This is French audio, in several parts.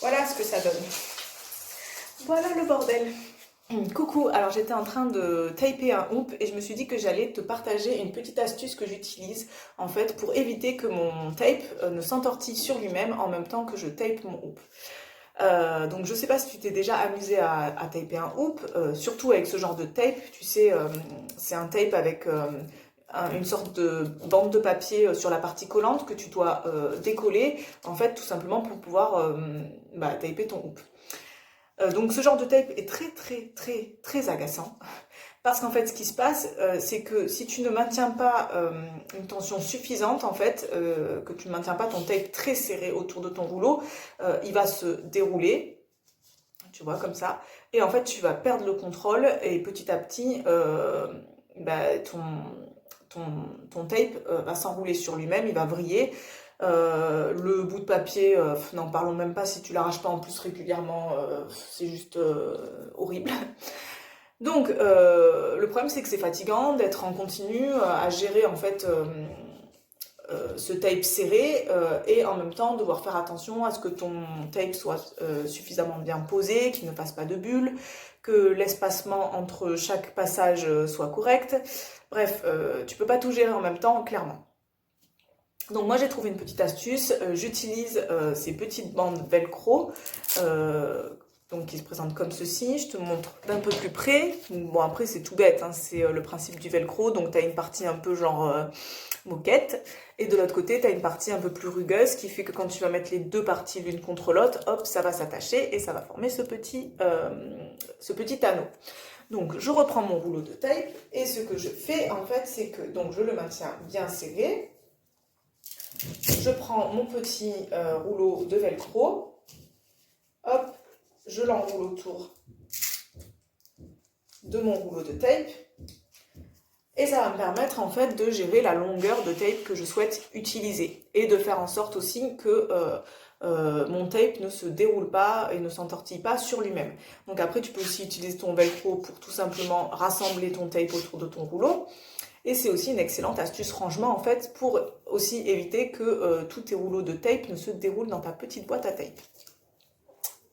Voilà ce que ça donne. Voilà le bordel. Coucou, alors j'étais en train de taper un hoop et je me suis dit que j'allais te partager une petite astuce que j'utilise en fait pour éviter que mon tape ne s'entortille sur lui-même en même temps que je tape mon hoop. Donc je sais pas si tu t'es déjà amusé à taper un hoop, surtout avec ce genre de tape, tu sais, c'est un tape avec une sorte de bande de papier sur la partie collante que tu dois décoller, en fait tout simplement pour pouvoir taper ton hoop. Donc ce genre de tape est très agaçant parce qu'en fait ce qui se passe c'est que si tu ne maintiens pas une tension suffisante en fait, que tu ne maintiens pas ton tape très serré autour de ton rouleau, il va se dérouler, tu vois comme ça, et en fait tu vas perdre le contrôle et petit à petit ton tape va s'enrouler sur lui-même, il va vriller. Le bout de papier, n'en parlons même pas si tu l'arraches pas en plus régulièrement, c'est juste horrible. Donc le problème c'est que c'est fatigant d'être en continu à gérer en fait ce tape serré et en même temps devoir faire attention à ce que ton tape soit suffisamment bien posé, qu'il ne fasse pas de bulles, que l'espacement entre chaque passage soit correct. Bref, tu peux pas tout gérer en même temps, clairement. Donc moi j'ai trouvé une petite astuce, j'utilise ces petites bandes velcro donc qui se présentent comme ceci. Je te montre d'un peu plus près. Bon après c'est tout bête, hein, c'est le principe du velcro, donc tu as une partie un peu genre moquette et de l'autre côté tu as une partie un peu plus rugueuse qui fait que quand tu vas mettre les deux parties l'une contre l'autre, hop, ça va s'attacher et ça va former ce petit anneau. Donc je reprends mon rouleau de tape et ce que je fais en fait c'est que donc je le maintiens bien serré. Je prends mon petit rouleau de velcro, hop, je l'enroule autour de mon rouleau de tape et ça va me permettre en fait de gérer la longueur de tape que je souhaite utiliser et de faire en sorte aussi que mon tape ne se déroule pas et ne s'entortille pas sur lui-même. Donc après tu peux aussi utiliser ton velcro pour tout simplement rassembler ton tape autour de ton rouleau. Et c'est aussi une excellente astuce rangement en fait pour aussi éviter que tous tes rouleaux de tape ne se déroulent dans ta petite boîte à tape.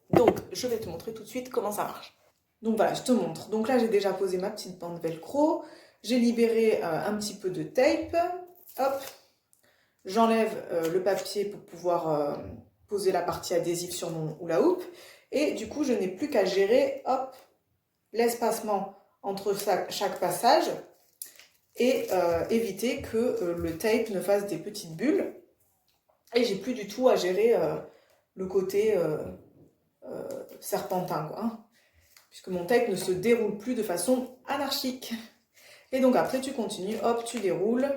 Donc je vais te montrer tout de suite comment ça marche. Donc voilà, je te montre. Donc là j'ai déjà posé ma petite bande velcro, j'ai libéré un petit peu de tape, hop, j'enlève le papier pour pouvoir poser la partie adhésive sur mon hula hoop et du coup je n'ai plus qu'à gérer, hop, l'espacement entre chaque passage et éviter que le tape ne fasse des petites bulles. Et j'ai plus du tout à gérer le côté serpentin, quoi, hein, puisque mon tape ne se déroule plus de façon anarchique. Et donc après tu continues, hop, tu déroules.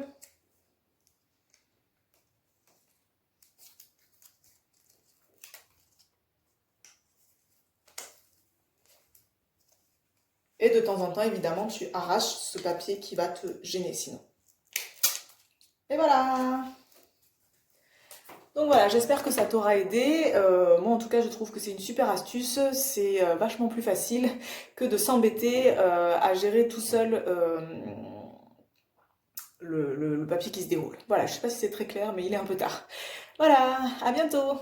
Et de temps en temps, évidemment, tu arraches ce papier qui va te gêner sinon. Et voilà! Donc voilà, j'espère que ça t'aura aidé. Moi en tout cas je trouve que c'est une super astuce, c'est vachement plus facile que de s'embêter à gérer tout seul le papier qui se déroule. Voilà, je sais pas si c'est très clair mais il est un peu tard. Voilà, à bientôt!